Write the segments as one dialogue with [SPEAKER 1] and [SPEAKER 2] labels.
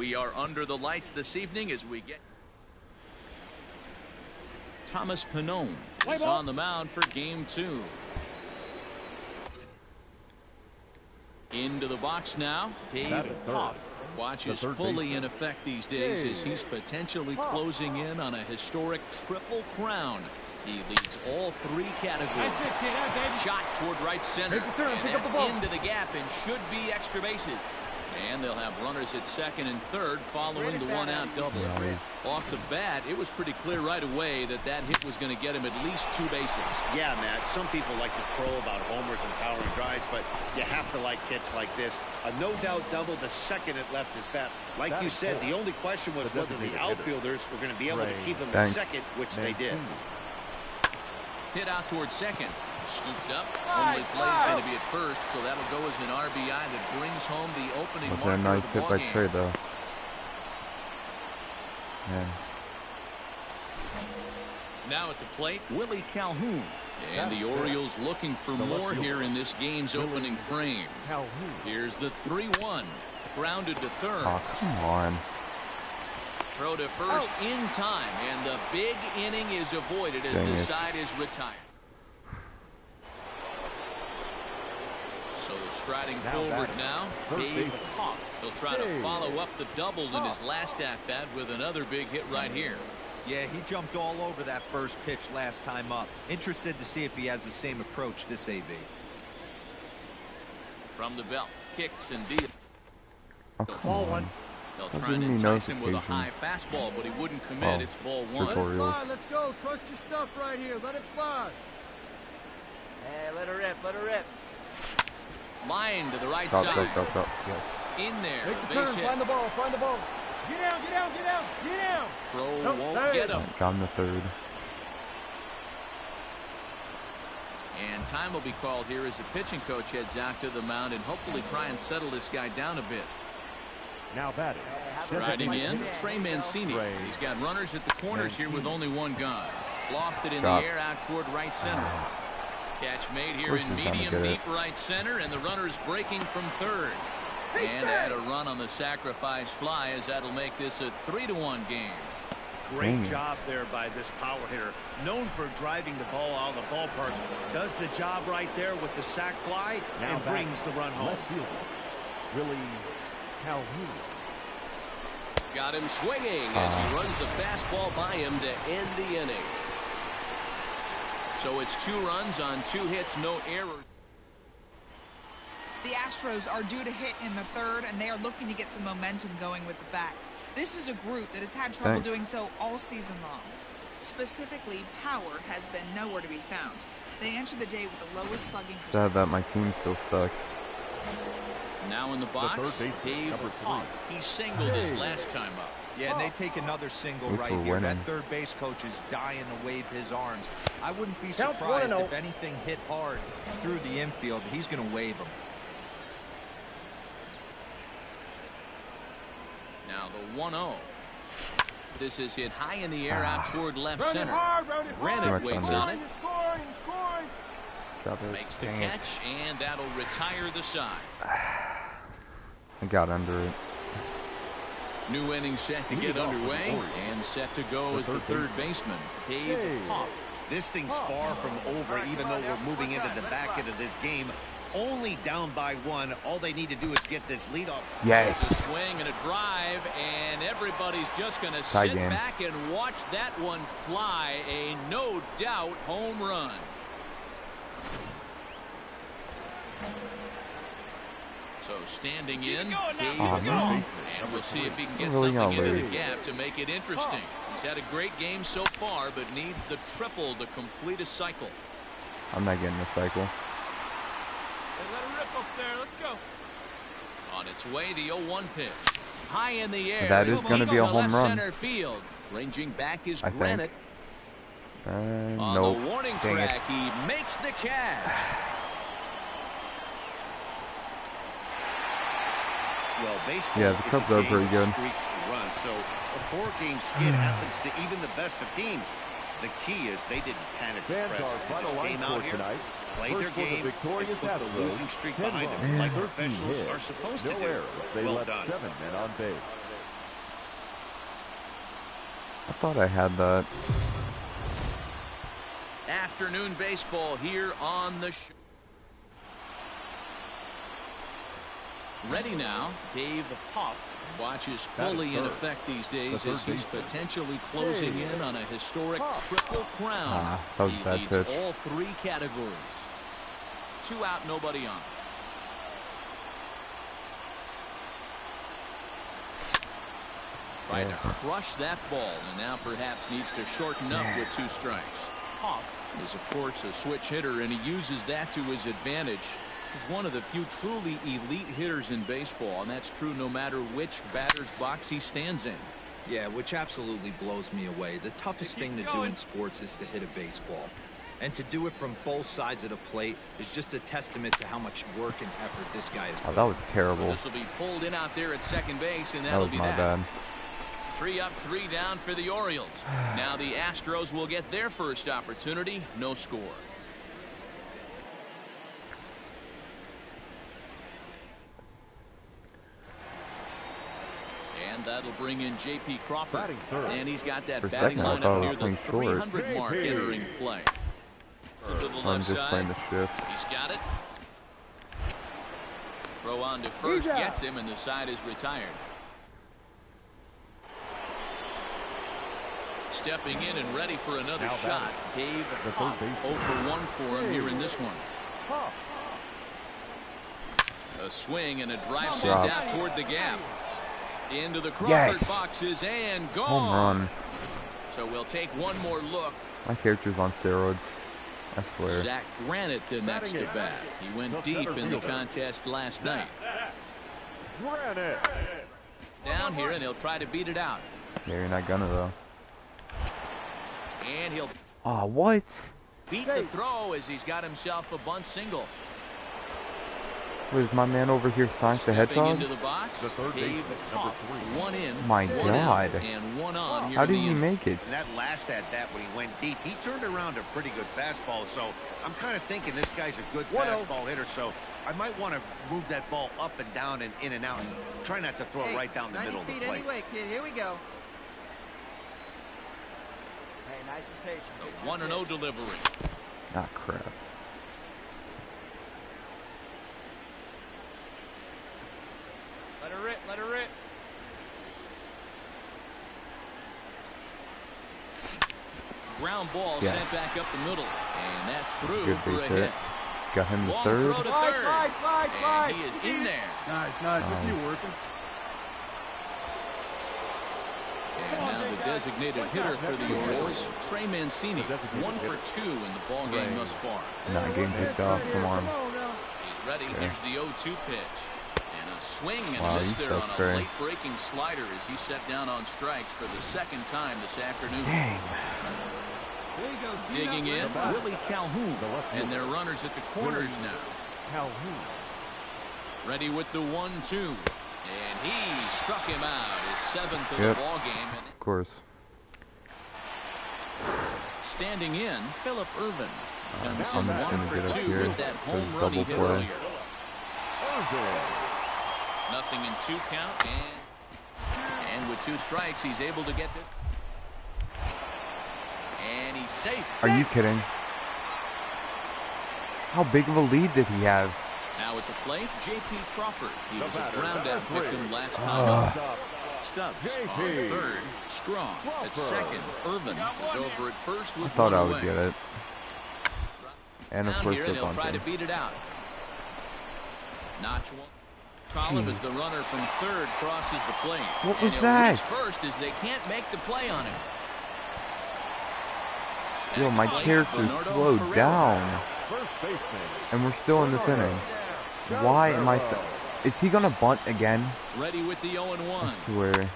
[SPEAKER 1] We are under the lights this evening as we get Thomas Pannone is on the mound for game 2. Into the box now, Dave Hoff watches fully in effect these days as he's potentially closing in on a historic triple crown. He leads all 3 categories. Shot toward right center, and that's into the gap and should be extra bases. And they'll have runners at second and third following the 1-out double. Off the bat, it was pretty clear right away that that hit was going to get him at least 2 bases.
[SPEAKER 2] Yeah, Matt, some people like to crow about homers and powering drives, but you have to like hits like this. A no-doubt double the second it left his bat. Like you said, the only question was whether the outfielders were going to be able to keep him at second, which they did.
[SPEAKER 1] Hit out towards second. Scooped up. Only play's going to be at first, so that'll go as an RBI that brings home the opening marker
[SPEAKER 3] a nice
[SPEAKER 1] of the
[SPEAKER 3] hit by
[SPEAKER 1] ballgame.
[SPEAKER 3] Trey, though. Man.
[SPEAKER 1] Now at the plate, Willie Calhoun. And the Orioles looking for more here in this game's opening frame. Here's the 3-1. Grounded to third.
[SPEAKER 3] Oh, come on.
[SPEAKER 1] Throw to first in time, and the big inning is avoided as the side is retired. So striding forward now, Dave Hoff. He'll try to follow up the double in his last at-bat with another big hit right here.
[SPEAKER 4] Yeah, he jumped all over that first pitch last time up. Interested to see if he has the same approach this AV.
[SPEAKER 1] From the belt, kicks and deals.
[SPEAKER 3] Ball 1.
[SPEAKER 1] They'll try and entice him with a high fastball, but he wouldn't commit. It's ball 1.
[SPEAKER 5] Let it fly. Let's go. Trust your stuff right here. Let it fly.
[SPEAKER 6] Hey, let her rip. Let her rip.
[SPEAKER 1] Line to the right side.
[SPEAKER 3] Yes.
[SPEAKER 1] In there.
[SPEAKER 5] Make the
[SPEAKER 1] Base
[SPEAKER 5] turn.
[SPEAKER 1] hit.
[SPEAKER 5] Find the ball. Find the ball. Get out. Get out. Get out. Get out.
[SPEAKER 1] Throw won't get him.
[SPEAKER 3] Got him the third.
[SPEAKER 1] And time will be called here as the pitching coach heads out to the mound and hopefully try and settle this guy down a bit.
[SPEAKER 7] Now batting.
[SPEAKER 1] Riding in, Trey Mancini. He's got runners at the corners here with only 1 guy. Lofted in the air out toward right center. Catch made here in medium deep right center, and the runner's breaking from third. And add a run on the sacrifice fly as that'll make this a 3-1 game.
[SPEAKER 2] Great job there by this power hitter. Known for driving the ball out of the ballpark. Does the job right there with the sac fly and brings the run home.
[SPEAKER 7] Willie Calhoun.
[SPEAKER 1] Got him swinging as he runs the fastball by him to end the inning. So it's 2 runs on 2 hits, no errors.
[SPEAKER 8] The Astros are due to hit in the third, and they are looking to get some momentum going with the bats. This is a group that has had trouble doing so all season long. Specifically, power has been nowhere to be found. They enter the day with the lowest slugging percentage.
[SPEAKER 3] Sad that my team still sucks.
[SPEAKER 1] Now in the box, Dave Hoff. He singled his last time up.
[SPEAKER 4] Yeah, and they take another single right here. That third base coach is dying to wave his arms. I wouldn't be surprised if anything hit hard through the infield. He's going to wave them.
[SPEAKER 1] Now the 1-0. This is hit high in the air out toward left center. Granite waits on it. Makes the catch, and that'll retire the side.
[SPEAKER 3] I got under it.
[SPEAKER 1] New inning set to get underway, and set to go as the third baseman, Dave Hoff.
[SPEAKER 2] This thing's far from over, even though we're moving into the back end of this game. Only down by 1. All they need to do is get this lead off.
[SPEAKER 3] Yes.
[SPEAKER 1] A swing and a drive, and everybody's just going to sit back and watch that one fly. A no doubt home run. So standing in, Dave Hoff, and we'll see if he can get something into the gap to make it interesting. He's had a great game so far, but needs the triple to complete a cycle.
[SPEAKER 3] I'm not getting the cycle.
[SPEAKER 5] Hey, let her rip up there. Let's go.
[SPEAKER 1] On its way, the 0-1 pitch. High in the air.
[SPEAKER 3] That is going to be a home run.
[SPEAKER 1] Center field. Ranging back is Granite. On
[SPEAKER 3] nope.
[SPEAKER 1] the warning track, he makes the catch.
[SPEAKER 2] Well, baseball
[SPEAKER 3] the Cubs are pretty good.
[SPEAKER 2] Streaks to run, so a 4-game skid happens to even the best of teams. The key is they didn't panic or press. They just came out here, played their game, and put the losing streak behind them, like professionals are supposed to do. Well done.
[SPEAKER 7] 7 men on base.
[SPEAKER 3] I thought I had that.
[SPEAKER 1] Afternoon baseball here on the show. Ready now, Dave Hoff watches fully in effect these days as he's potentially closing in on a historic triple crown.
[SPEAKER 3] That was a
[SPEAKER 1] He
[SPEAKER 3] bad
[SPEAKER 1] leads
[SPEAKER 3] pitch.
[SPEAKER 1] all 3 categories. 2 out, nobody on. Tried to crush that ball, and now perhaps needs to shorten up with 2 strikes. Hoff is, of course, a switch hitter, and he uses that to his advantage. He's one of the few truly elite hitters in baseball, and that's true no matter which batter's box he stands in.
[SPEAKER 4] Yeah, which absolutely blows me away. The toughest thing to do in sports is to hit a baseball. And to do it from both sides of the plate is just a testament to how much work and effort this guy has put.
[SPEAKER 3] Oh, that was terrible.
[SPEAKER 1] This will be pulled in out there at second base, and
[SPEAKER 3] That
[SPEAKER 1] that'll
[SPEAKER 3] was
[SPEAKER 1] be
[SPEAKER 3] my
[SPEAKER 1] that.
[SPEAKER 3] bad.
[SPEAKER 1] 3 up, 3 down for the Orioles. Now the Astros will get their first opportunity. No score. And that'll bring in J.P. Crawford. And he's got that
[SPEAKER 3] For a
[SPEAKER 1] batting
[SPEAKER 3] second, I
[SPEAKER 1] lineup
[SPEAKER 3] thought I
[SPEAKER 1] near
[SPEAKER 3] was
[SPEAKER 1] the
[SPEAKER 3] playing short.
[SPEAKER 1] 300 mark entering play. To the
[SPEAKER 3] I'm
[SPEAKER 1] left
[SPEAKER 3] just playing
[SPEAKER 1] side.
[SPEAKER 3] the shift.
[SPEAKER 1] He's got it. Throw on to first gets him, and the side is retired. Stepping in and ready for another shot. Dave Hoff 0 for 1 for him here in this one. A swing and a drive sent out toward the gap. Into the Crawford boxes and gone.
[SPEAKER 3] Home run.
[SPEAKER 1] So we'll take one more look.
[SPEAKER 3] My character's on steroids. I swear.
[SPEAKER 1] Zach Granite the next at bat. He went deep in the contest last night. Down here, and he'll try to beat it out.
[SPEAKER 3] Yeah, you're not gonna though.
[SPEAKER 1] And he'll
[SPEAKER 3] What?
[SPEAKER 1] beat the throw as he's got himself a bunt single.
[SPEAKER 3] Was my man over here Sonic the
[SPEAKER 1] Stepping
[SPEAKER 3] Hedgehog?
[SPEAKER 1] into the box, Dave Hoff, 1 in,
[SPEAKER 3] My
[SPEAKER 1] 1
[SPEAKER 3] God.
[SPEAKER 1] out, and 1 on here
[SPEAKER 3] How
[SPEAKER 1] in
[SPEAKER 3] did
[SPEAKER 1] the
[SPEAKER 3] he
[SPEAKER 1] inning.
[SPEAKER 3] make it?
[SPEAKER 2] And that last at bat when he went deep, he turned around a pretty good fastball. So I'm kind of thinking this guy's a good fastball hitter. So I might want to move that ball up and down and in and out. And try not to throw it right down the middle of the plate.
[SPEAKER 6] Anyway, kid, here we go. Hey, nice and patient.
[SPEAKER 1] A 1-0 delivery.
[SPEAKER 3] Ah, crap.
[SPEAKER 6] Let her rip, let her rip.
[SPEAKER 1] Ground ball sent back up the middle, and that's through
[SPEAKER 3] Good
[SPEAKER 1] for a
[SPEAKER 3] base
[SPEAKER 1] hit.
[SPEAKER 3] hit. Got him to
[SPEAKER 1] Long
[SPEAKER 3] third.
[SPEAKER 1] throw to third, and he is in there.
[SPEAKER 5] Nice. I see you working.
[SPEAKER 1] And now the designated hitter for the Orioles, Trey Mancini, 1 for 2 in the ball game thus far.
[SPEAKER 3] Not getting picked off. Come on.
[SPEAKER 1] He's ready.
[SPEAKER 3] Okay.
[SPEAKER 1] Here's the 0-2 pitch. And a swing and
[SPEAKER 3] Wow,
[SPEAKER 1] miss
[SPEAKER 3] you
[SPEAKER 1] there on
[SPEAKER 3] suck,
[SPEAKER 1] a
[SPEAKER 3] Trey.
[SPEAKER 1] late-breaking slider as he set down on strikes for the 2nd time this afternoon.
[SPEAKER 3] Dang.
[SPEAKER 1] Digging in, Willie Calhoun, and their runners at the corners now.
[SPEAKER 7] Calhoun.
[SPEAKER 1] Ready with the 1-2. And he struck him out, his 7th of
[SPEAKER 3] Yep.
[SPEAKER 1] the ball game. And
[SPEAKER 3] Of course.
[SPEAKER 1] standing in, Phillip Ervin comes
[SPEAKER 3] I'm
[SPEAKER 1] in
[SPEAKER 3] just
[SPEAKER 1] 1
[SPEAKER 3] gonna
[SPEAKER 1] for
[SPEAKER 3] get up
[SPEAKER 1] 2
[SPEAKER 3] here
[SPEAKER 1] with that
[SPEAKER 3] for
[SPEAKER 1] home
[SPEAKER 3] the
[SPEAKER 1] run he
[SPEAKER 3] double
[SPEAKER 1] hit
[SPEAKER 3] play.
[SPEAKER 1] earlier. Nothing in 2 count, and with 2 strikes, he's able to get this. And he's safe.
[SPEAKER 3] Are you kidding? How big of a lead did he have?
[SPEAKER 1] Now at the plate, J.P. Crawford. He was a ground-out victim last time up. Stubbs on third. Strong at second. Irvin is over at first with
[SPEAKER 3] I thought
[SPEAKER 1] 1
[SPEAKER 3] I
[SPEAKER 1] away.
[SPEAKER 3] would get it. And of
[SPEAKER 1] Down
[SPEAKER 3] course
[SPEAKER 1] here,
[SPEAKER 3] the
[SPEAKER 1] and he'll try to
[SPEAKER 3] bunting.
[SPEAKER 1] beat it out. Notch one. Column as the runner from third crosses the plate.
[SPEAKER 3] What was
[SPEAKER 1] and he'll
[SPEAKER 3] that?
[SPEAKER 1] reach first as they can't make the play on him.
[SPEAKER 3] Yo, my character slowed down. And we're still in this inning. Why am I so... Is he gonna bunt again?
[SPEAKER 1] Ready with the 0-1.
[SPEAKER 3] I swear.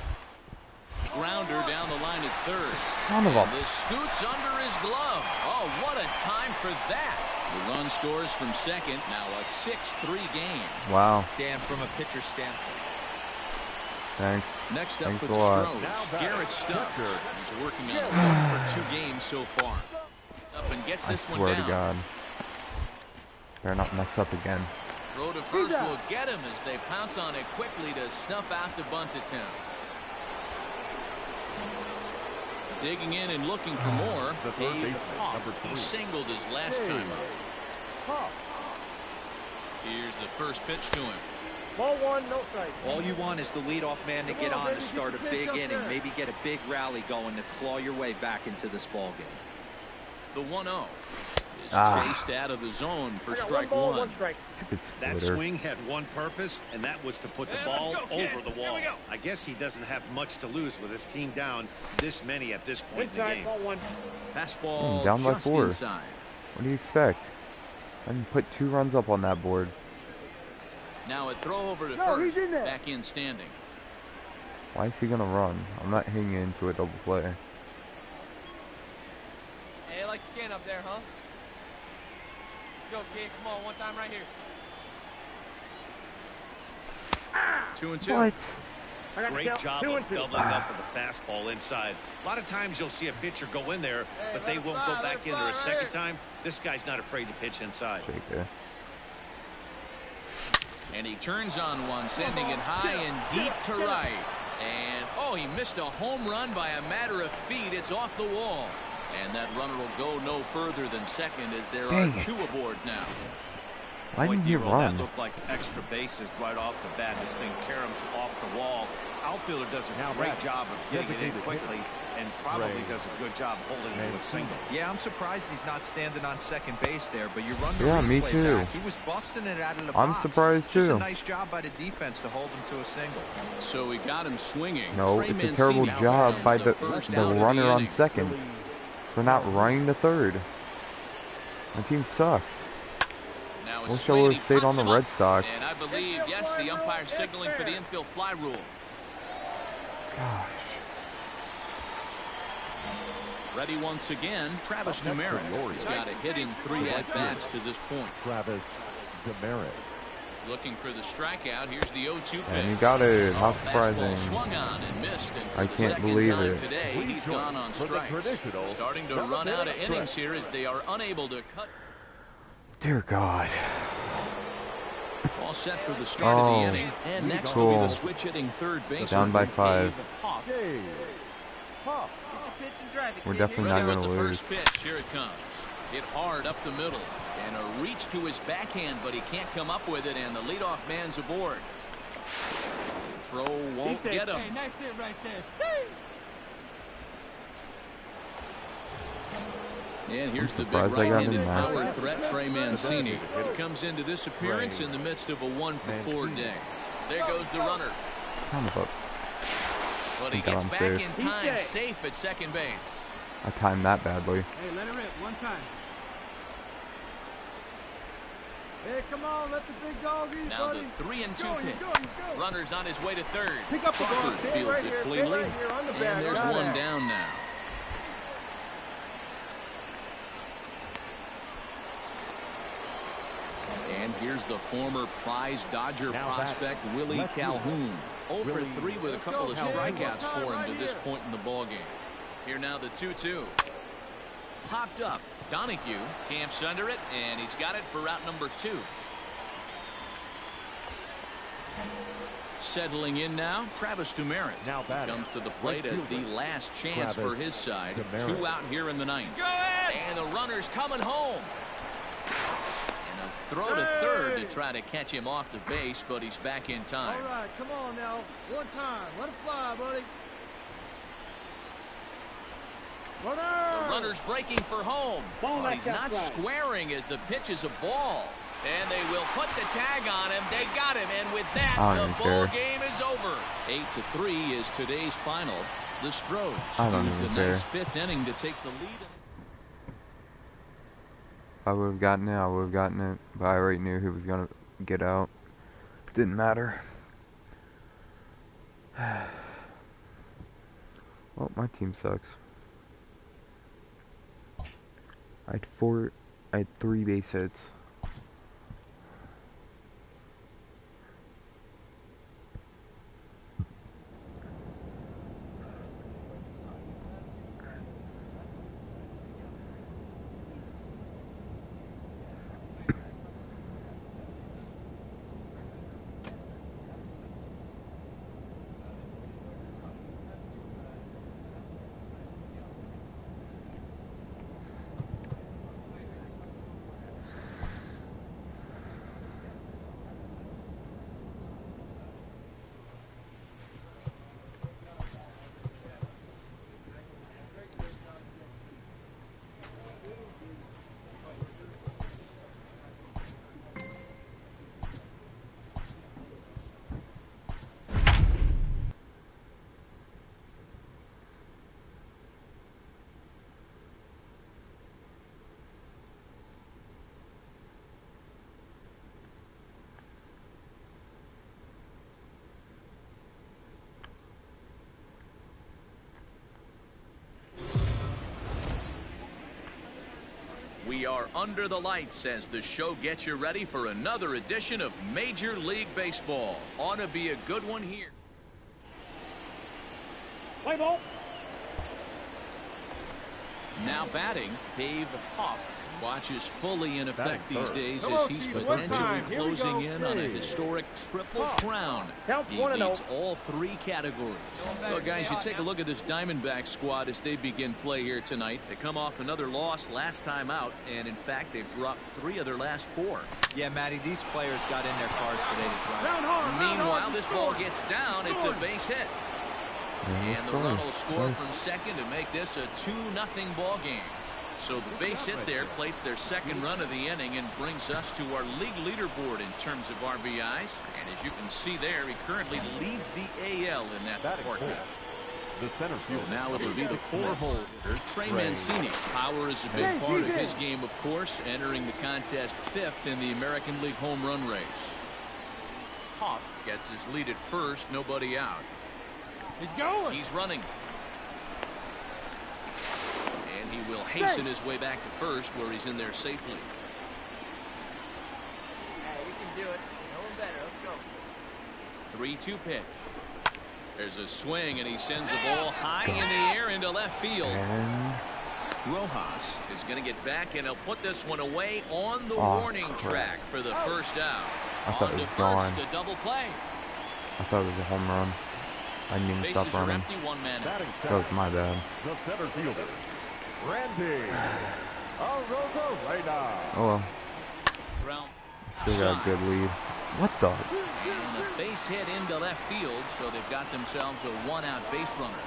[SPEAKER 1] Grounder down the line at third.
[SPEAKER 3] Son of a...
[SPEAKER 1] And this scoots under his glove. Oh, what a time for that. The run scores from second. Now a 6-3 game.
[SPEAKER 3] Wow.
[SPEAKER 4] Dan, from a pitcher's standpoint.
[SPEAKER 3] Thanks.
[SPEAKER 1] Next up
[SPEAKER 3] Thanks
[SPEAKER 1] for
[SPEAKER 3] a
[SPEAKER 1] the
[SPEAKER 3] lot.
[SPEAKER 1] Stros, Garrett Stubbs. He's working on 1 for 2 games so far. Up and gets
[SPEAKER 3] I
[SPEAKER 1] this one
[SPEAKER 3] swear
[SPEAKER 1] down.
[SPEAKER 3] to God. Better not mess up again.
[SPEAKER 1] Throw to first will get him as they pounce on it quickly to snuff out the bunt attempt. Digging in and looking for more.
[SPEAKER 7] The third baseman, number 3.
[SPEAKER 1] He singled his last time up. Here's the first pitch to him.
[SPEAKER 5] Ball 1, no strike.
[SPEAKER 4] All you want is the leadoff man to get on to start a big inning, maybe get a big rally going to claw your way back into this ball game.
[SPEAKER 1] The 1-0 is chased out of the zone for strike 1.
[SPEAKER 2] That swing had one purpose, and that was to put the ball over the wall. I guess he doesn't have much to lose with his team down this many at this point in the game.
[SPEAKER 1] Fastball
[SPEAKER 3] down by
[SPEAKER 1] just
[SPEAKER 3] 4.
[SPEAKER 1] inside.
[SPEAKER 3] What do you expect? I can put 2 runs up on that board.
[SPEAKER 1] Now a throw over to first, back in standing.
[SPEAKER 3] Why is he gonna run? I'm not hanging into a double play.
[SPEAKER 6] Hey, like you can up there, huh? Let's go, kid. Come on, one time right here.
[SPEAKER 1] 2-2.
[SPEAKER 3] What?
[SPEAKER 2] Great job of doubling up with the fastball inside. A lot of times you'll see a pitcher go in there, but they won't go back in there a second time. This guy's not afraid to pitch inside.
[SPEAKER 1] And he turns on one, sending it high and deep to right. And, oh, he missed a home run by a matter of feet. It's off the wall. And that runner will go no further than second as there are 2 aboard now.
[SPEAKER 3] Why didn't he run?
[SPEAKER 2] That looked like extra bases right off the bat. This thing caroms off the wall. Outfielder does a great job of getting it in quickly and probably does a good job holding it with single.
[SPEAKER 4] Yeah, I'm surprised he's not standing on second base there, but you run the
[SPEAKER 3] Yeah, me
[SPEAKER 4] replay
[SPEAKER 3] too.
[SPEAKER 4] back. He was busting it out of the
[SPEAKER 3] I'm
[SPEAKER 4] box.
[SPEAKER 3] surprised
[SPEAKER 4] Just
[SPEAKER 3] too.
[SPEAKER 4] a nice job by the defense to hold him to a single.
[SPEAKER 1] So he got him swinging.
[SPEAKER 3] No, it's a terrible job by the runner on second for not running to third. My team sucks. Wish I would have stayed on the Red Sox.
[SPEAKER 1] And I believe, yes, the umpire signaling for the infield fly rule.
[SPEAKER 3] Gosh.
[SPEAKER 1] Ready once again, Travis Demeritte. He's got a hit in 3 at-bats to this point.
[SPEAKER 7] Travis Demeritte.
[SPEAKER 1] Looking for the strikeout. Here's the 0-2 pitch.
[SPEAKER 3] And he got it. How surprising.
[SPEAKER 1] Fastball swung on and missed. And for
[SPEAKER 3] I
[SPEAKER 1] the
[SPEAKER 3] can't
[SPEAKER 1] second
[SPEAKER 3] believe
[SPEAKER 1] time
[SPEAKER 3] it.
[SPEAKER 1] today, he's gone on strikes. Starting to run out of innings here as they are unable to cut.
[SPEAKER 3] Dear God.
[SPEAKER 1] All set for the start of the inning. And next will be the switch hitting third baseman.
[SPEAKER 3] Down by 5. We're definitely not going to lose.
[SPEAKER 1] First pitch, here it comes. Hit hard up the middle. And a reach to his backhand, but he can't come up with it, and the leadoff man's aboard. Throw won't get him.
[SPEAKER 5] Hey, nice hit right there.
[SPEAKER 1] And here's the big right-handed power threat, Trey Mancini. He comes into this appearance in the midst of a 1-for-4 day. There goes the runner.
[SPEAKER 3] Son of a...
[SPEAKER 1] But he gets back in time, safe at second base.
[SPEAKER 3] I timed that badly.
[SPEAKER 5] Hey, let it rip one time. Hey, come on, let the big dog eat,
[SPEAKER 1] now
[SPEAKER 5] buddy.
[SPEAKER 1] The 3-2 pitch. Runner's on his way to third.
[SPEAKER 5] Pick up the ball.
[SPEAKER 1] Fields it cleanly. And there's one down now. And here's the former prize Dodger prospect, Willie Calhoun. 0-for-3 with a couple of strikeouts for him to this point in the ballgame. Here now the 2-2. Popped up. Donahue camps under it, and he's got it for route number 2. Settling in now, Travis Demeritte.
[SPEAKER 7] Now
[SPEAKER 1] comes to the plate as the last chance for his side. 2 out here in the 9th. And the runner's coming home. And a throw to third to try to catch him off the base, but he's back in time.
[SPEAKER 5] All right, come on now. One time. Let it fly, buddy.
[SPEAKER 1] The runner's breaking for home. But he's not squaring as the pitch is a ball. And they will put the tag on him. They got him. And with that, the ball game is over. 8-3 is today's final. The Stros used a nice 5th inning to take the lead.
[SPEAKER 3] If I would have gotten it, I would have gotten it. But I already knew he was going to get out. Didn't matter. Well, my team sucks. I had 3 base hits.
[SPEAKER 1] We are under the lights as the show gets you ready for another edition of Major League Baseball. Ought to be a good one here.
[SPEAKER 9] Play ball.
[SPEAKER 1] Now batting, Dave Hoff watches fully in effect these days as he's potentially closing in on a historic triple crown. He leads all three categories. Well, guys, you take a look at this Diamondback squad as they begin play here tonight. They come off another loss last time out, and in fact, they've dropped 3 of their last 4.
[SPEAKER 4] Yeah, Matty, these players got in their cars today to drive.
[SPEAKER 1] Meanwhile, this ball gets down. It's a base hit. And the run will score from second to make this a 2-0 ball game. So the base hit there plates their second run of the inning and brings us to our league leaderboard in terms of RBIs. And as you can see there, he currently leads the AL in that department.
[SPEAKER 7] The center field.
[SPEAKER 1] So now it'll be the 4-holder, Trey Mancini. Power is a big part of his game, of course, entering the contest 5th in the American League home run race. Hoff gets his lead at first, nobody out.
[SPEAKER 9] He's going.
[SPEAKER 1] He's running. And he will hasten his way back to first, where he's in there safely.
[SPEAKER 6] Hey, we can do it. No one better. Let's go.
[SPEAKER 1] 3-2 pitch. There's a swing, and he sends a ball high in the air into left field. Rojas is going to get back, and he'll put this one away on the warning track for the first out.
[SPEAKER 3] I thought it was gone.
[SPEAKER 1] The double play.
[SPEAKER 3] I thought it was a home run. I didn't even stop running.
[SPEAKER 1] Empty, 1 man.
[SPEAKER 3] That was my bad.
[SPEAKER 7] The center fielder, Randy Arozarena.
[SPEAKER 3] Oh well. Still got a good lead. What the?
[SPEAKER 1] And a base hit into left field, so they've got themselves a 1-out base runner.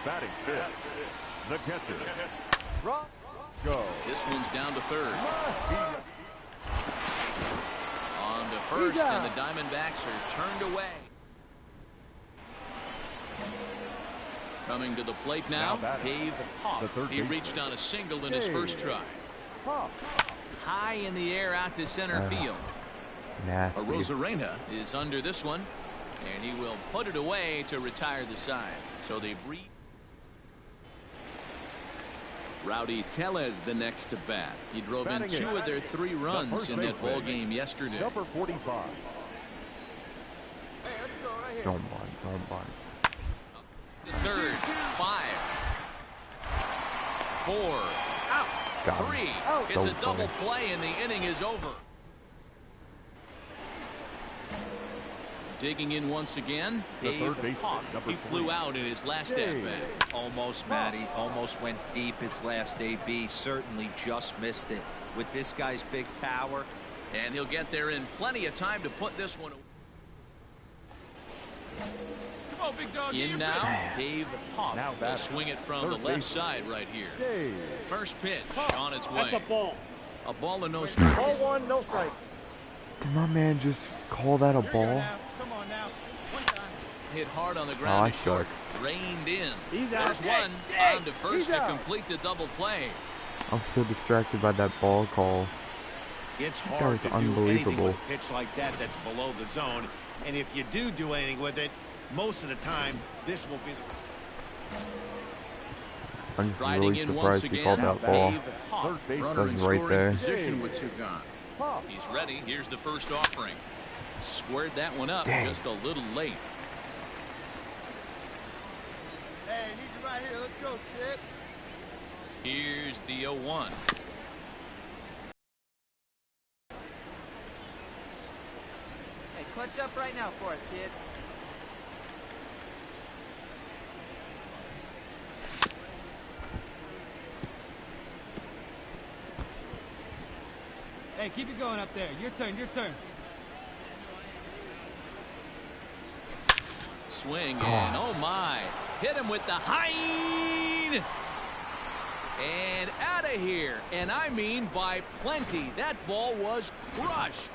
[SPEAKER 7] Batting 5th, the catcher. Go.
[SPEAKER 1] This one's down to third. On to first, and the Diamondbacks are turned away. Coming to the plate now, Dave Hoff. He reached on a single in his first try. High in the air out to center field.
[SPEAKER 3] Nasty.
[SPEAKER 1] Arozarena is under this one, and he will put it away to retire the side. So they breathe. Rowdy Tellez the next to bat. He drove in 2 of their 3 runs in that ball game yesterday.
[SPEAKER 7] Number 45.
[SPEAKER 6] Hey, let's go right here.
[SPEAKER 3] Don't bunt. Don't bunt.
[SPEAKER 1] Third, 5, 4,
[SPEAKER 3] Got
[SPEAKER 1] 3.
[SPEAKER 3] him.
[SPEAKER 1] It's a double play, and the inning is over. Digging in once again, Dave Hoff. He flew out in his last at-bat.
[SPEAKER 4] Almost, Matty. Almost went deep his last AB. Certainly just missed it. With this guy's big power.
[SPEAKER 1] And he'll get there in plenty of time to put this one away.
[SPEAKER 5] Come on, big dog.
[SPEAKER 1] In now, Dave Hoff will swing it from the left side right here. First pitch on its way.
[SPEAKER 9] That's a ball.
[SPEAKER 1] A ball and no strike.
[SPEAKER 9] Ball 1, no strike.
[SPEAKER 3] Did my man just call that a ball?
[SPEAKER 5] Come on now. One time.
[SPEAKER 1] Hit hard on the ground.
[SPEAKER 3] I
[SPEAKER 1] Short. Reined in.
[SPEAKER 9] He's out.
[SPEAKER 1] There's one. On to first to complete the double play.
[SPEAKER 3] I'm so distracted by that ball call.
[SPEAKER 2] It's hard to do anything
[SPEAKER 3] unbelievable.
[SPEAKER 2] with a pitch like that that's below the zone. And if you do anything with it, most of the time, this will be the...
[SPEAKER 3] I'm just really surprised he called that ball.
[SPEAKER 1] Runner in
[SPEAKER 3] right there.
[SPEAKER 1] Position with Sugan. He's ready. Here's the first offering. Squared that one up just a little late.
[SPEAKER 6] Hey, need you right here. Let's go, kid.
[SPEAKER 1] Here's the 0-1.
[SPEAKER 6] Hey, clutch up right now for us, kid.
[SPEAKER 5] Hey, keep it going up there. Your turn, your turn.
[SPEAKER 1] Swing and oh my. Hit him with the Hein. And out of here. And I mean by plenty. That ball was crushed.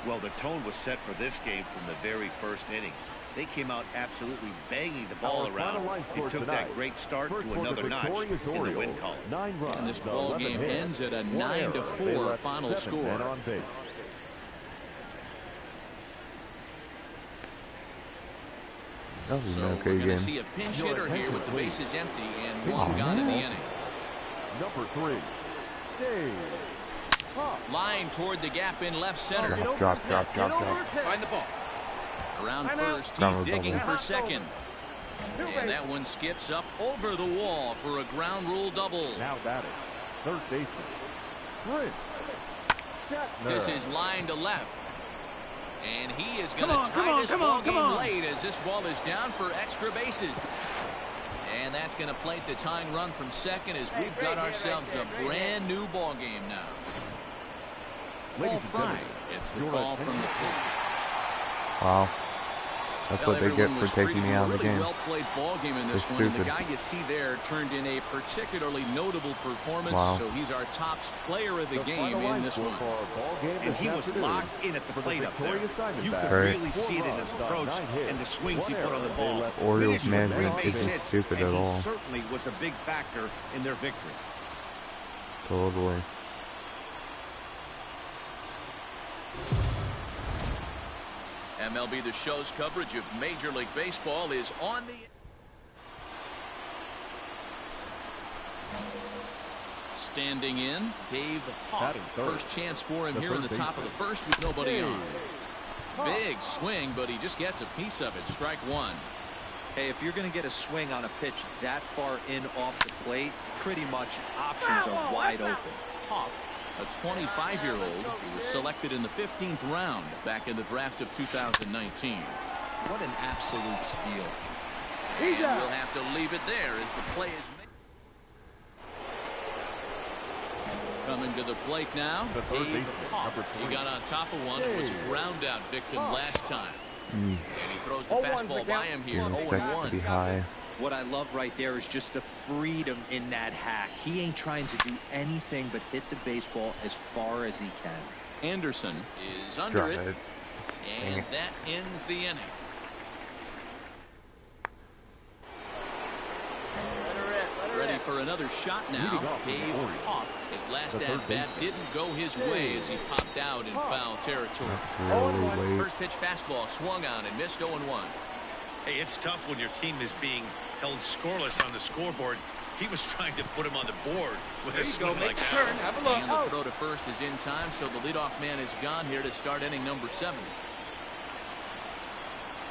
[SPEAKER 2] Well, the tone was set for this game from the very first inning. They came out absolutely banging the ball around. It took that great start to another notch in the win column.
[SPEAKER 1] And this ball game ends at a 9-4 final score.
[SPEAKER 3] That was
[SPEAKER 1] So
[SPEAKER 3] an
[SPEAKER 1] we're
[SPEAKER 3] okay
[SPEAKER 1] going to
[SPEAKER 3] game.
[SPEAKER 1] see a pinch hitter here with the bases empty and one gone in the inning.
[SPEAKER 7] Number 3, Dave.
[SPEAKER 1] Line toward the gap in left center.
[SPEAKER 3] Drop.
[SPEAKER 1] Find the ball. Around first, he's digging for second. And that one skips up over the wall for a ground rule double.
[SPEAKER 7] Now batting, third baseman, Chris Shatner.
[SPEAKER 1] This is line to left. And he is going to tie this ball game late as this ball is down for extra bases. And that's going to plate the tying run from second as we've got ourselves a brand new ball game now. Ball Fry gets the ball from the plate.
[SPEAKER 3] Wow. That's what they get for taking me out of the game.
[SPEAKER 1] Well played ball game in this one. And the guy you see there turned in a particularly notable performance.
[SPEAKER 3] Wow.
[SPEAKER 1] So he's our top player of the game in this one.
[SPEAKER 2] And he was locked in at the plate up there. You could really see it in his approach and the swings he put on the ball.
[SPEAKER 3] Orioles
[SPEAKER 2] Finished with
[SPEAKER 3] management
[SPEAKER 2] 3 base
[SPEAKER 3] isn't
[SPEAKER 2] hits,
[SPEAKER 3] stupid
[SPEAKER 2] and
[SPEAKER 3] at all.
[SPEAKER 2] he certainly was a big factor in their victory.
[SPEAKER 3] Totally.
[SPEAKER 1] MLB The Show's coverage of Major League Baseball is on the... Standing in, Dave Hoff. First chance for him here in the top of the first with nobody on. Big swing, but he just gets a piece of it. Strike one.
[SPEAKER 4] Hey, if you're going to get a swing on a pitch that far in off the plate, pretty much options are wide open.
[SPEAKER 1] Hoff, a 25-year-old who was selected in the 15th round back in the draft of 2019.
[SPEAKER 4] What an absolute steal.
[SPEAKER 1] And we'll have to leave it there as the play is made. Coming to the plate now, Dave Hoff. He got on top of one and was a ground out victim last time. And he throws the fastball by him here, 0-1.
[SPEAKER 3] To be high.
[SPEAKER 4] What I love right there is just the freedom in that hack. He ain't trying to do anything but hit the baseball as far as he can.
[SPEAKER 1] Anderson is under
[SPEAKER 3] Drop
[SPEAKER 1] it.
[SPEAKER 3] it.
[SPEAKER 1] And that ends the inning. Ready for another shot now. Dave Hoff. His last at-bat didn't go his way as he popped out in foul territory.
[SPEAKER 3] Really late.
[SPEAKER 1] First pitch fastball swung on and missed 0-1.
[SPEAKER 2] Hey, it's tough when your team is being held scoreless on the scoreboard. He was trying to put him on the board with a swing like that.
[SPEAKER 1] Have a look. And the throw to first is in time, so the leadoff man is gone here to start inning number 7.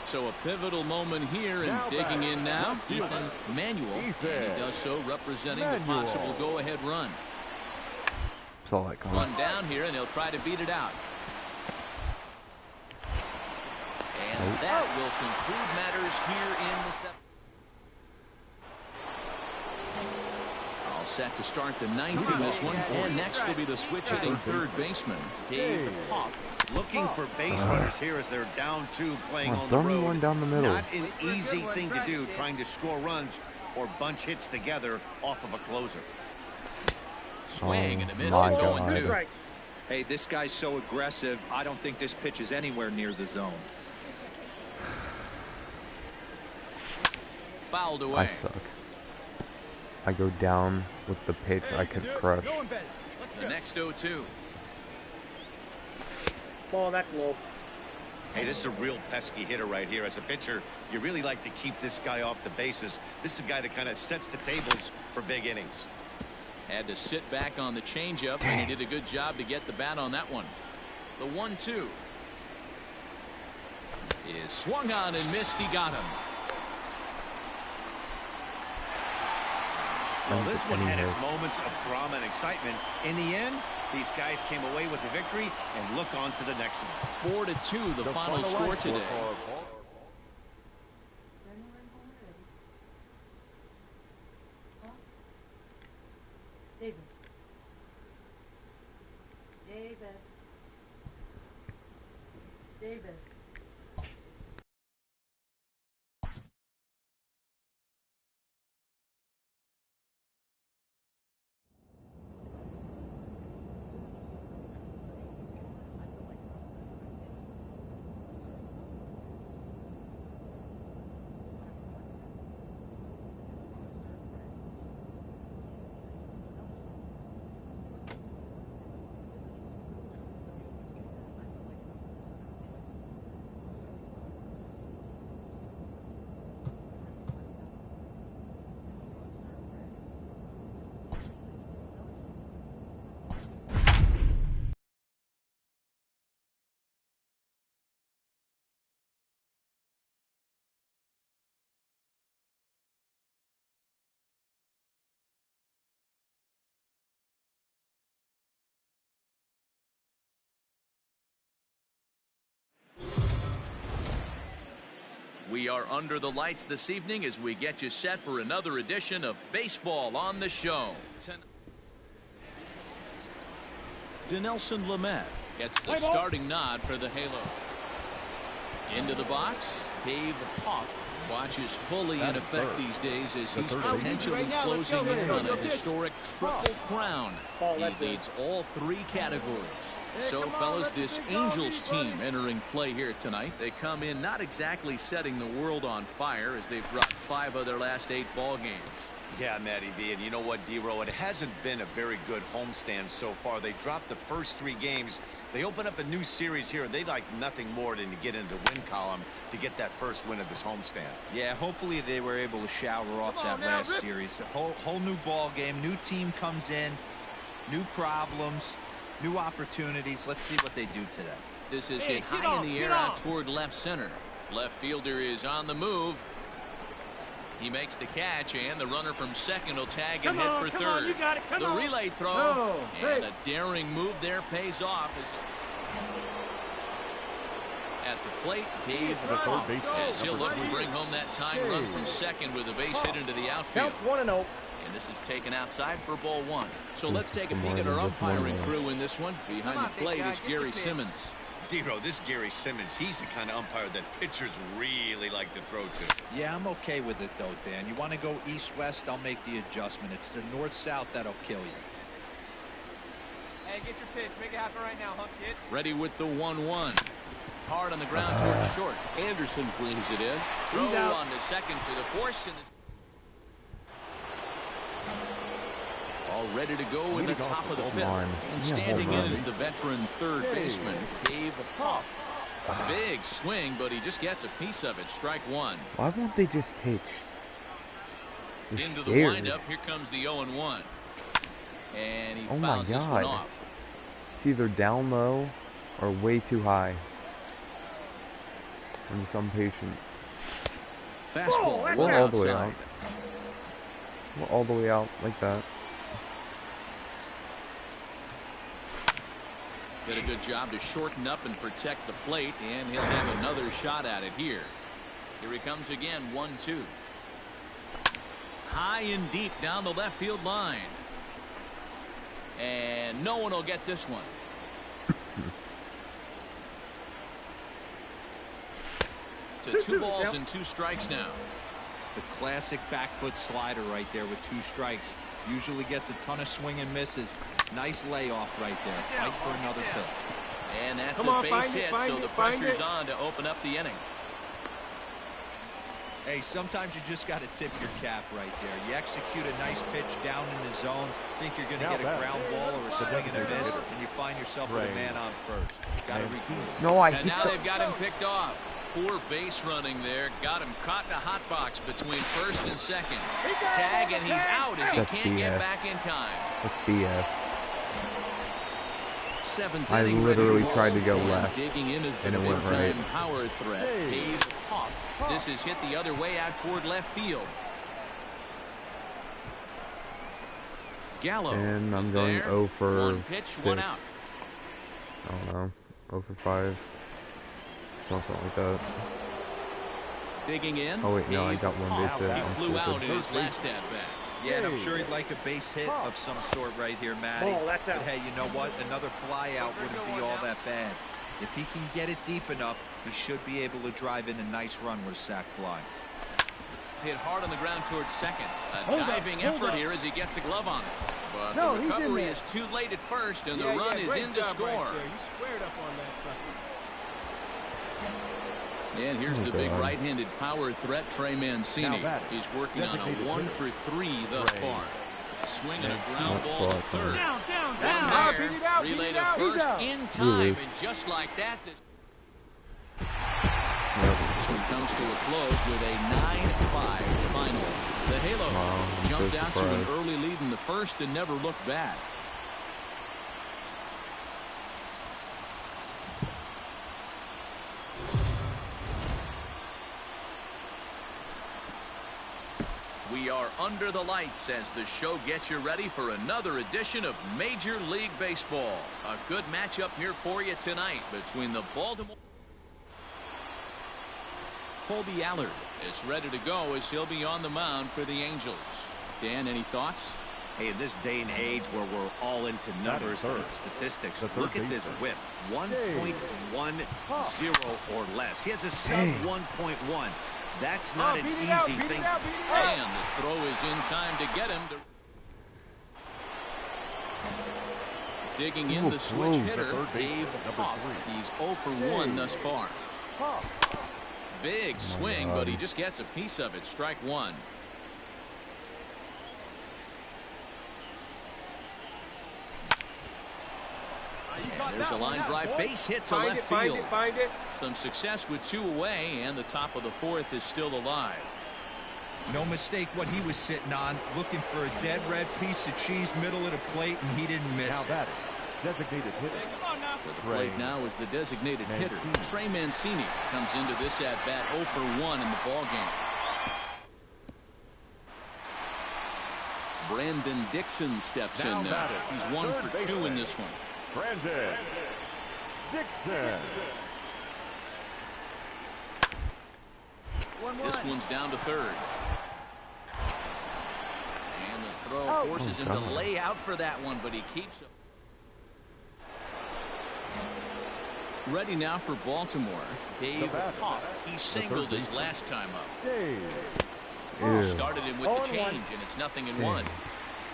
[SPEAKER 1] So a pivotal moment here, and digging in now, Ethan Manuel. And he does so representing the possible go-ahead run.
[SPEAKER 3] That's all I got.
[SPEAKER 1] Run down here, and they'll try to beat it out. And that will conclude matters here in the 7th. All set to start the 9th in this one. And next will be the switch-hitting third baseman, Dave Hoff.
[SPEAKER 2] Looking for base runners here as they're down 2 playing on the
[SPEAKER 3] throw me
[SPEAKER 2] road.
[SPEAKER 3] one down the middle.
[SPEAKER 2] Not an easy thing to do, trying to score runs or bunch hits together off of a closer.
[SPEAKER 1] Swing and a miss.
[SPEAKER 3] My
[SPEAKER 1] It's
[SPEAKER 3] God.
[SPEAKER 1] 0-2.
[SPEAKER 4] Hey, this guy's so aggressive, I don't think this pitch is anywhere near the zone.
[SPEAKER 1] Fouled
[SPEAKER 3] I
[SPEAKER 1] away.
[SPEAKER 3] suck. I go down with the pitch I could crush.
[SPEAKER 1] The next 0-2.
[SPEAKER 9] Ball that low.
[SPEAKER 2] Hey, this is a real pesky hitter right here. As a pitcher, you really like to keep this guy off the bases. This is a guy that kind of sets the tables for big innings.
[SPEAKER 1] Had to sit back on the changeup, and he did a good job to get the bat on that one. The 1-2 is swung on and missed. He got him.
[SPEAKER 2] Well, this one had its moments of drama and excitement. In the end, these guys came away with the victory and look on to the next one.
[SPEAKER 1] 4-2, the final score today.
[SPEAKER 10] David. David.
[SPEAKER 1] We are under the lights this evening as we get you set for another edition of Baseball on the Show. Dinelson Lamet gets the starting nod for the Halo. Into the box, Dave Hoff watches fully in effect these days as he's potentially closing in on a historic triple crown. He leads all 3 categories. So, fellas, this Angels team entering play here tonight, they come in not exactly setting the world on fire as they've dropped 5 of their last 8 ball games.
[SPEAKER 2] Yeah, Matty V, and you know what, D-Row, it hasn't been a very good homestand so far. They dropped the first 3 games. They open up a new series here, and they'd like nothing more than to get into the win column to get that first win of this homestand.
[SPEAKER 4] Yeah, hopefully they were able to shower off that last series. A whole new ball game, new team comes in, new problems, new opportunities. Let's see what they do today.
[SPEAKER 1] This is hit high in the air out toward left center. Left fielder is on the move. He makes the catch, and the runner from second will tag and head for third. The relay throw, and a daring move there pays off. At the plate, Dave Hoff, as he'll look to bring home that tying run from second with a base hit into the outfield. And this is taken outside for ball 1. So let's take a peek at our umpiring crew in this one. Behind the plate is Gary Simmons.
[SPEAKER 2] D-Row, this Gary Simmons, he's the kind of umpire that pitchers really like to throw to.
[SPEAKER 4] Yeah, I'm okay with it, though, Dan. You want to go east-west, I'll make the adjustment. It's the north-south that'll kill you.
[SPEAKER 6] Hey, get your pitch. Make it happen right now, huh, kid?
[SPEAKER 1] Ready with the 1-1. Hard on the ground towards short. Anderson brings it in. Throw on to second for the force. All ready to go in the top of the 5th. And standing in is the veteran third baseman, Dave Hoff. Big swing, but he just gets a piece of it. Strike 1.
[SPEAKER 3] Why won't they just pitch? They're
[SPEAKER 1] into
[SPEAKER 3] scared.
[SPEAKER 1] the windup. Here comes the 0-1. And he fouls this one off.
[SPEAKER 3] It's either down low or way too high. I'm just impatient.
[SPEAKER 1] Fastball.
[SPEAKER 3] We're all the way out. We're all the way out like that.
[SPEAKER 1] Did a good job to shorten up and protect the plate, and he'll have another shot at it here. Here he comes again, 1-2. High and deep down the left field line. And no one will get this one. To 2 balls and 2 strikes now.
[SPEAKER 4] The classic back foot slider right there with 2 strikes. Usually gets a ton of swing and misses. Nice layoff right there. Fight for another pitch.
[SPEAKER 1] And that's a base hit, so the pressure's on to open up the inning.
[SPEAKER 4] Hey, sometimes you just got to tip your cap right there. You execute a nice pitch down in the zone, think you're going to get a ground ball or a swing and a miss, and you find yourself with a man on first. Got to recoup.
[SPEAKER 3] No,
[SPEAKER 1] and now they've got him picked off. Poor base running there. Got him caught in a hot box between first and second. Tag, and he's out as he can't get back in time.
[SPEAKER 3] That's BS.
[SPEAKER 1] 7th
[SPEAKER 3] I
[SPEAKER 1] inning,
[SPEAKER 3] literally tried to go left,
[SPEAKER 1] digging in as the
[SPEAKER 3] and it went right.
[SPEAKER 1] big-time power threat. Dave Hoff. This is hit the other way out toward left field. Gallo.
[SPEAKER 3] And I'm going 0 for
[SPEAKER 1] 1 pitch,
[SPEAKER 3] 6.
[SPEAKER 1] 1 out.
[SPEAKER 3] I don't know. 0 for 5. Something like that.
[SPEAKER 1] Digging in.
[SPEAKER 3] Oh wait, no, I got 1 base hit.
[SPEAKER 1] He flew out in his last at bat.
[SPEAKER 4] Yeah, and I'm sure he'd like a base hit of some sort right here, Matty. But hey, you know what? Another fly out wouldn't be all that bad. If he can get it deep enough, he should be able to drive in a nice run with a sac fly.
[SPEAKER 1] Hit hard on the ground towards second. A diving effort here as he gets a glove on it. But the recovery is too late at first, and the run is in to score.
[SPEAKER 6] You squared up on that sucker.
[SPEAKER 1] And here's the big right-handed power threat, Trey Mancini. He's working on a 1 for 3 thus far. Swinging a ground ball to third.
[SPEAKER 6] Down.
[SPEAKER 1] Relay to first in time, and just like that, this one comes to a close with a 9-5 final. The Halos jumped out to an early lead in the first and never looked back. We are under the lights as the show gets you ready for another edition of Major League Baseball. A good matchup here for you tonight between the Baltimore Colby Allard is ready to go as he'll be on the mound for the Angels. Dan, any thoughts?
[SPEAKER 2] Hey, in this day and age where we're all into numbers and statistics, look at this whip. 1.10 or less. He has a sub 1.1. That's not an easy thing.
[SPEAKER 1] And the throw is in time to get him. Digging in the switch hitter, Dave Hoff. He's 0 for 1 thus far. Big swing, but he just gets a piece of it. Strike one. And there's a line drive, base hit to left field.
[SPEAKER 6] Find it.
[SPEAKER 1] Some success with 2 away, and the top of the 4th is still alive.
[SPEAKER 4] No mistake what he was sitting on, looking for a dead red piece of cheese middle of the plate, and he didn't miss it.
[SPEAKER 7] Designated hitter.
[SPEAKER 5] Hey, come on now.
[SPEAKER 1] For the plate now is the designated hitter. Trey Mancini comes into this at-bat 0 for 1 in the ballgame. Brandon Dixon steps in now. He's 1 for 2 in this one.
[SPEAKER 7] Brandon Dixon.
[SPEAKER 1] This one's down to third. And the throw forces him to lay out for that one, but he keeps it. Ready now for Baltimore. Dave Hoff. He singled his last time up. Started him with the change, and it's 0-1.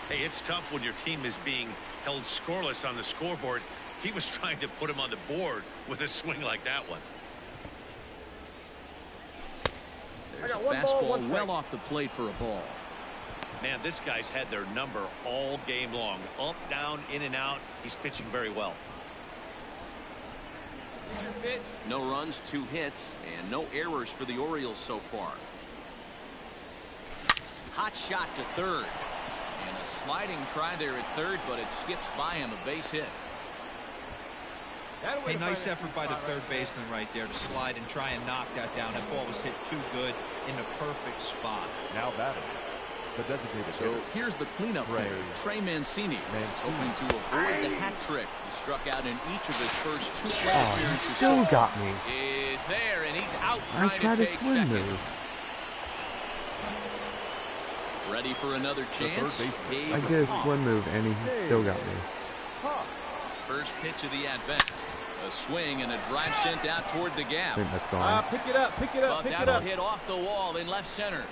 [SPEAKER 2] Hey, it's tough when your team is being held scoreless on the scoreboard. He was trying to put him on the board with a swing like that one.
[SPEAKER 1] There's a fastball well off the plate for a ball.
[SPEAKER 2] Man, this guy's had their number all game long. Up, down, in and out. He's pitching very well.
[SPEAKER 1] No runs, 2 hits, and no errors for the Orioles so far. Hot shot to third. And a sliding try there at third, but it skips by him, a base hit.
[SPEAKER 4] Hey, nice effort by the third baseman right there to slide and try and knock that down. That ball was hit too good in the perfect spot.
[SPEAKER 7] Now batting. The designated
[SPEAKER 1] so
[SPEAKER 7] hitter.
[SPEAKER 1] Here's the cleanup hitter, Trey Mancini, hoping to avoid the hat trick. He struck out in each of his first 2 plate appearances.
[SPEAKER 3] Still got me.
[SPEAKER 1] Is there, and he's out
[SPEAKER 3] I
[SPEAKER 1] trying to take second.
[SPEAKER 3] Move.
[SPEAKER 1] Ready for another chance.
[SPEAKER 3] I did a swim move, and he still got me.
[SPEAKER 1] First pitch of the at-bat. A swing and a drive sent out toward the gap.
[SPEAKER 3] I think that's gone.
[SPEAKER 6] Pick it up.
[SPEAKER 1] But that'll hit off the wall in left center.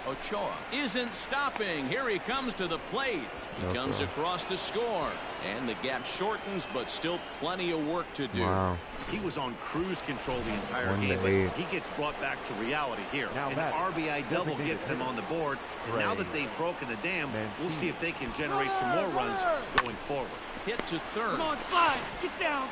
[SPEAKER 1] Ochoa isn't stopping. Here he comes to the plate. He comes across to score. And the gap shortens, but still plenty of work to do.
[SPEAKER 3] Wow.
[SPEAKER 2] He was on cruise control the entire game, but he gets brought back to reality here. An RBI double gets them on the board. And now that they've broken the dam, we'll see if they can generate some more runs going forward.
[SPEAKER 1] Hit to third.
[SPEAKER 5] Come on, slide. Get down.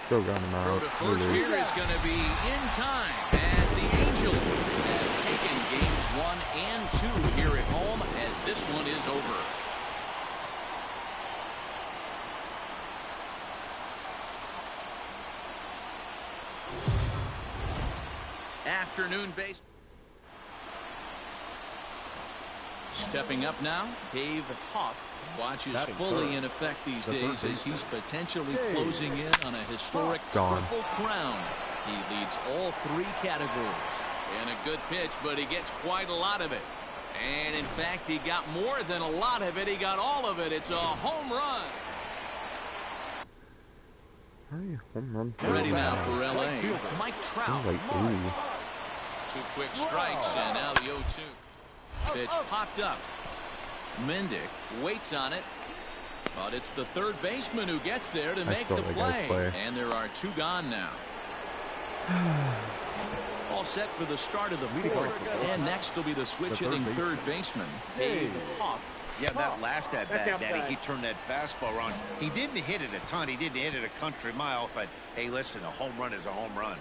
[SPEAKER 3] Still got him
[SPEAKER 1] Throw
[SPEAKER 3] out.
[SPEAKER 1] to first here is going to be in time as the Angels have taken games 1 and 2 here at home as this one is over. Afternoon base. Stepping up now, Dave Hoff. Watch is fully in effect these days as he's potentially closing in on a historic triple crown. He leads all 3 categories. And a good pitch, but he gets quite a lot of it. And in fact, he got more than a lot of it. He got all of it. It's a home run.
[SPEAKER 3] Home runs.
[SPEAKER 1] Ready now for L.A. Mike Trout.
[SPEAKER 3] Like 80.
[SPEAKER 1] 2 quick strikes, and now the 0-2. Pitch popped up. Mendick waits on it, but it's the third baseman who gets there to make the play. And there are 2 gone now. All set for the start of the 4th. And next will be the switch-hitting third baseman, Dave Hoff.
[SPEAKER 2] Yeah, that last at-bat, Daddy, he turned that fastball around. He didn't hit it a ton. He didn't hit it a country mile. But, hey, listen, a home run is a home run.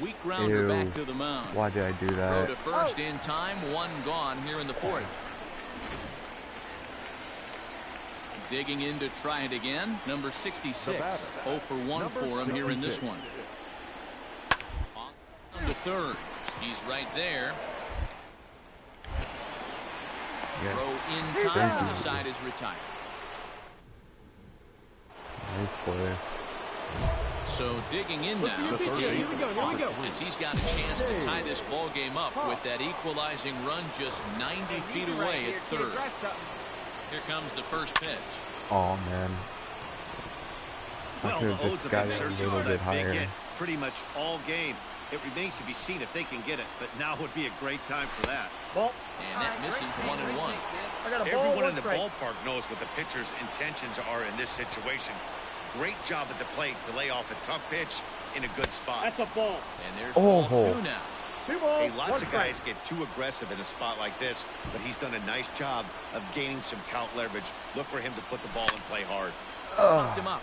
[SPEAKER 1] Weak grounder back to the mound.
[SPEAKER 3] Why did I do that?
[SPEAKER 1] Throw to first in time. 1 gone here in the 4th. Digging in to try it again. Number 66. 0 for 1 for him here in this one. On to third. He's right there. Throw in time, and the side is retired.
[SPEAKER 3] Nice play.
[SPEAKER 1] So digging in now,
[SPEAKER 5] here we go.
[SPEAKER 1] as he's got a chance to tie this ball game up with that equalizing run just 90 feet away at third. Here comes the first pitch.
[SPEAKER 3] Oh man.
[SPEAKER 2] Well, the O's have been searching for that big
[SPEAKER 3] higher.
[SPEAKER 2] hit pretty much all game. It remains to be seen if they can get it, but now would be a great time for that.
[SPEAKER 1] And that misses 1-1.
[SPEAKER 2] Everyone in the ballpark knows what the pitcher's intentions are in this situation. Great job at the plate to lay off a tough pitch in a good spot.
[SPEAKER 9] That's a ball.
[SPEAKER 1] And there's ball 2 now.
[SPEAKER 2] Hey, lots of guys get too aggressive in a spot like this, but he's done a nice job of gaining some count leverage. Look for him to put the ball and play hard.
[SPEAKER 1] Bumped him up.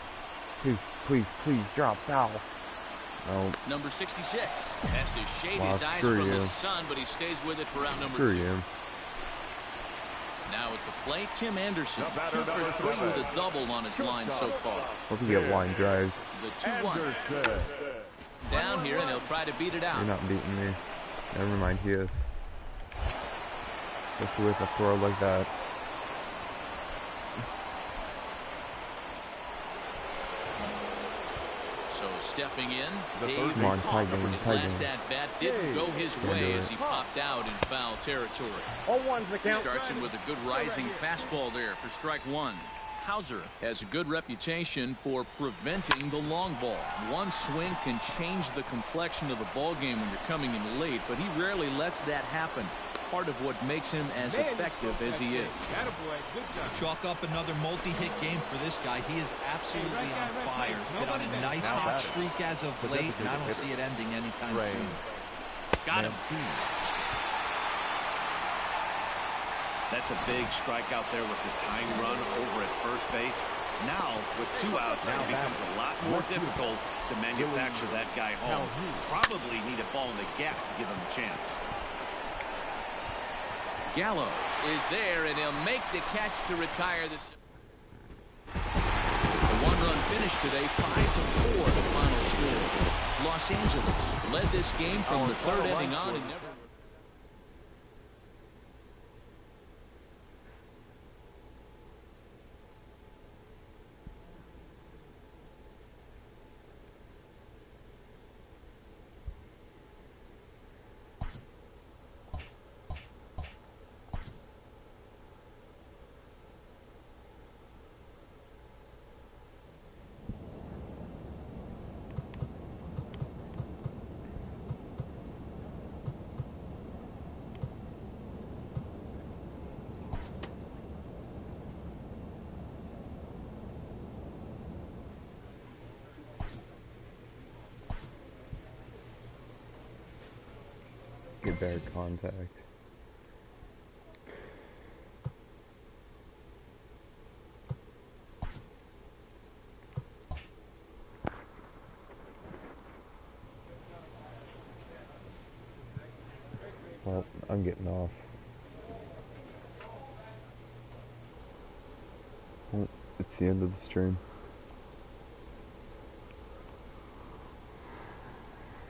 [SPEAKER 3] Please drop foul. No.
[SPEAKER 1] Number 66 has to shade his eyes
[SPEAKER 3] screw
[SPEAKER 1] from
[SPEAKER 3] you.
[SPEAKER 1] the sun, but he stays with it for out number
[SPEAKER 3] Screw
[SPEAKER 1] 2.
[SPEAKER 3] you.
[SPEAKER 1] Now at the plate, Tim Anderson, 2 for 3 with a double on his line so far.
[SPEAKER 3] Hope you get line drives.
[SPEAKER 1] The 2-1. Down here, and he'll try to beat it out.
[SPEAKER 3] You're not beating me. Never mind, he is. Especially with a throw like that.
[SPEAKER 1] So stepping in, Dave
[SPEAKER 3] Come on, tie
[SPEAKER 1] Hoffman.
[SPEAKER 3] game,
[SPEAKER 1] His
[SPEAKER 3] tie
[SPEAKER 1] last
[SPEAKER 3] game.
[SPEAKER 1] at-bat didn't go his way as he popped out in foul territory.
[SPEAKER 9] 0-1's the count.
[SPEAKER 1] Starts him with a good rising fastball there for strike 1. Hauser has a good reputation for preventing the long ball. One swing can change the complexion of the ball game when you're coming in late, but he rarely lets that happen. Part of what makes him as effective as he is.
[SPEAKER 4] Chalk up another multi-hit game for this guy. He is absolutely on fire. He's been on a nice hot streak as of late, and I don't see it ending anytime soon.
[SPEAKER 1] Got him.
[SPEAKER 2] That's a big strikeout there with the tying run over at first base. Now, with 2 outs, it becomes a lot more difficult to manufacture that guy home. Probably need a ball in the gap to give him a chance.
[SPEAKER 1] Gallo is there, and he'll make the catch to retire this. A 1-run finish today, 5-4 the final score. Los Angeles led this game from the 3rd inning on and never.
[SPEAKER 3] Get bad contact. Well, I'm getting off. Well, it's the end of the stream.